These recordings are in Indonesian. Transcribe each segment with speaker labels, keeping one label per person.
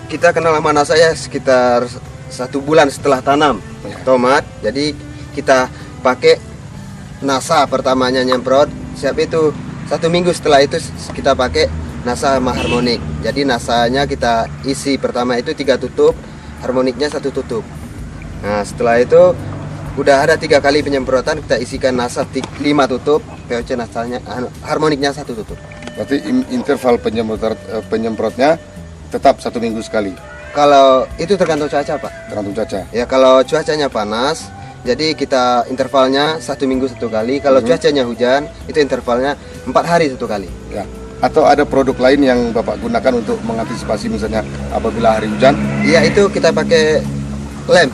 Speaker 1: Kita kenal sama NASA ya sekitar 1 bulan setelah tanam tomat. Jadi kita pakai NASA pertamanya nyemprot. Siap itu 1 minggu setelah itu kita pakai NASA sama harmonik. Jadi NASA-nya kita isi pertama itu 3 tutup, harmoniknya 1 tutup. Nah setelah itu udah ada 3 kali penyemprotan, kita isikan NASA 5 tutup, POC NASA-nya, harmoniknya 1 tutup.
Speaker 2: Berarti interval penyemprotnya tetap 1 minggu sekali.
Speaker 1: Kalau itu tergantung cuaca Pak.
Speaker 2: Tergantung cuaca.
Speaker 1: Ya kalau cuacanya panas, jadi kita intervalnya 1 minggu 1 kali. Kalau cuacanya hujan, itu intervalnya 4 hari 1 kali.
Speaker 2: Ya. Atau ada produk lain yang Bapak gunakan untuk mengantisipasi misalnya apabila hari hujan?
Speaker 1: Iya itu kita pakai lem,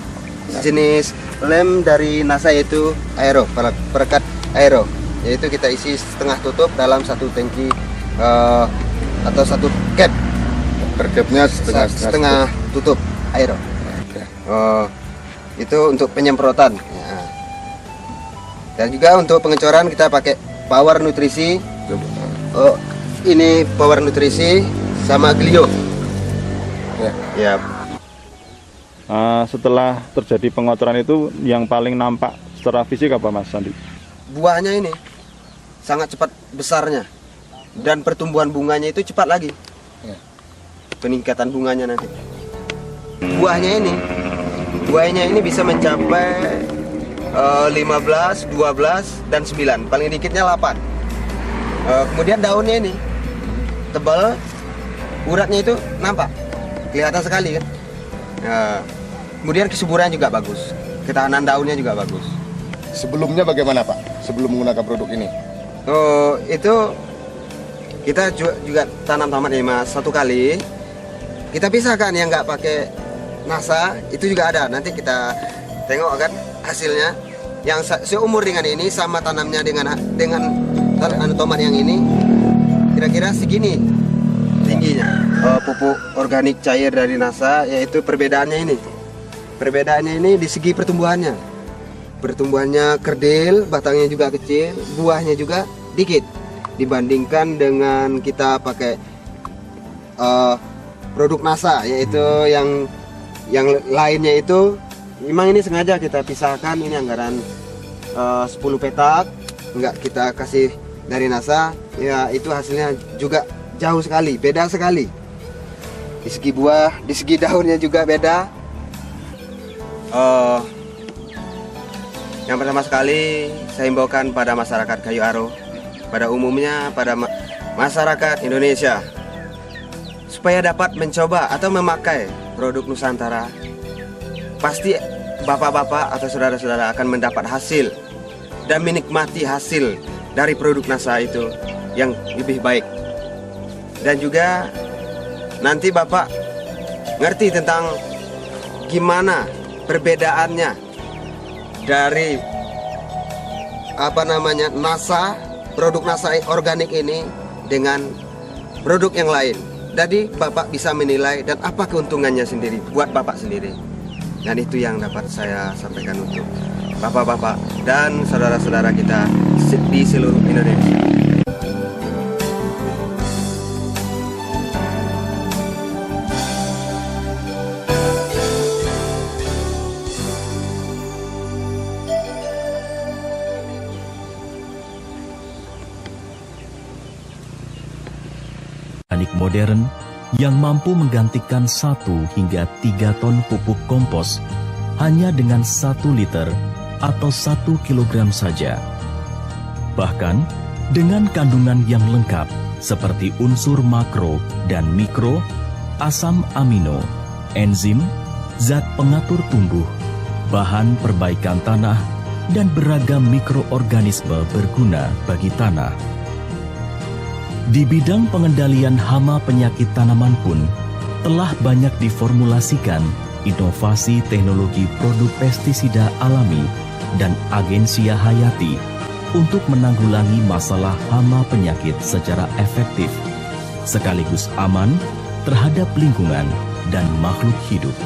Speaker 1: jenis lem dari NASA yaitu aero, perekat aero. Yaitu kita isi setengah tutup dalam 1 tangki atau 1 cap.
Speaker 2: Berkepnya
Speaker 1: setengah tutup aero. Itu untuk penyemprotan ya. Dan juga untuk pengecoran kita pakai power nutrisi. Ini power nutrisi sama Glio ya.
Speaker 3: Setelah terjadi pengocoran itu yang paling nampak secara fisik apa Mas Sandi?
Speaker 1: Buahnya ini sangat cepat besarnya dan pertumbuhan bunganya itu cepat lagi. Peningkatan bunganya nanti. Buahnya ini bisa mencapai 15, 12 dan 9. Paling dikitnya 8. Kemudian daunnya ini tebal, uratnya itu nampak, kelihatan sekali kan. Kemudian kesuburan juga bagus, ketahanan daunnya juga bagus.
Speaker 2: Sebelumnya bagaimana Pak? Sebelum menggunakan produk ini?
Speaker 1: Itu kita juga tanam tomat nih Mas 1 kali. Kita pisahkan yang nggak pakai NASA, itu juga ada. Nanti kita tengok kan hasilnya. Yang seumur dengan ini sama tanamnya dengan tomat yang ini, kira-kira segini tingginya. Pupuk organik cair dari NASA, yaitu perbedaannya ini. Perbedaannya ini di segi pertumbuhannya. Pertumbuhannya kerdil, batangnya juga kecil, buahnya juga dikit. Dibandingkan dengan kita pakai produk NASA, yaitu yang lainnya itu memang ini sengaja kita pisahkan. Ini anggaran 10 petak enggak kita kasih dari NASA ya, itu hasilnya juga jauh sekali, beda sekali di segi buah, di segi daunnya juga beda. Yang pertama sekali saya himbaukan pada masyarakat Kayu Aro, pada umumnya pada masyarakat Indonesia, supaya dapat mencoba atau memakai produk Nusantara. Pasti bapak-bapak atau saudara-saudara akan mendapat hasil dan menikmati hasil dari produk NASA itu yang lebih baik. Dan juga nanti bapak ngerti tentang gimana perbedaannya dari NASA, produk NASA organik ini dengan produk yang lain. Jadi bapak bisa menilai dan apa keuntungannya sendiri buat bapak sendiri. Dan itu yang dapat saya sampaikan untuk bapak-bapak dan saudara-saudara kita di seluruh Indonesia.
Speaker 4: Teknik modern yang mampu menggantikan 1 hingga 3 ton pupuk kompos hanya dengan 1 liter atau 1 kilogram saja. Bahkan dengan kandungan yang lengkap seperti unsur makro dan mikro, asam amino, enzim, zat pengatur tumbuh, bahan perbaikan tanah, dan beragam mikroorganisme berguna bagi tanah. Di bidang pengendalian hama penyakit tanaman pun telah banyak diformulasikan inovasi teknologi produk pestisida alami dan agensia hayati untuk menanggulangi masalah hama penyakit secara efektif, sekaligus aman terhadap lingkungan dan makhluk hidup.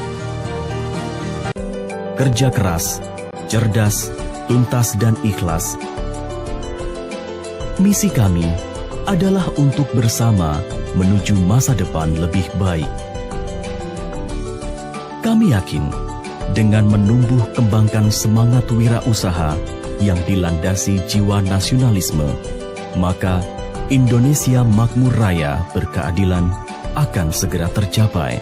Speaker 4: Kerja keras, cerdas, tuntas dan ikhlas. Misi kami adalah untuk bersama menuju masa depan lebih baik. Kami yakin dengan menumbuh kembangkan semangat wirausaha yang dilandasi jiwa nasionalisme, maka Indonesia makmur raya berkeadilan akan segera tercapai.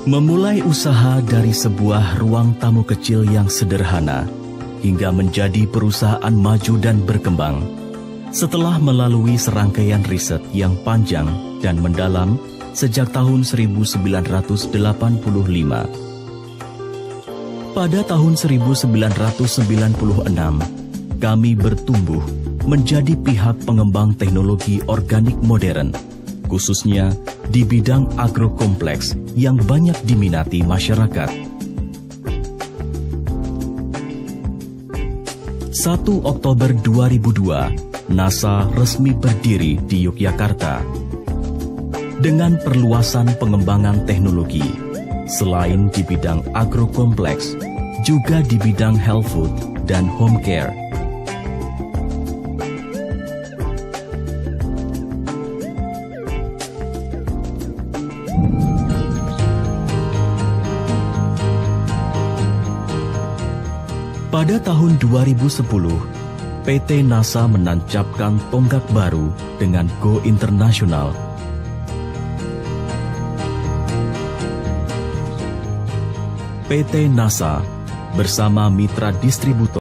Speaker 4: Memulai usaha dari sebuah ruang tamu kecil yang sederhana hingga menjadi perusahaan maju dan berkembang setelah melalui serangkaian riset yang panjang dan mendalam sejak tahun 1985. Pada tahun 1996, kami bertumbuh menjadi pihak pengembang teknologi organik modern, khususnya di bidang agrokompleks yang banyak diminati masyarakat. 1 Oktober 2002, NASA resmi berdiri di Yogyakarta. Dengan perluasan pengembangan teknologi, selain di bidang agrokompleks, juga di bidang health food dan home care. Pada tahun 2010, PT NASA menancapkan tonggak baru dengan Go International. PT NASA bersama mitra distributor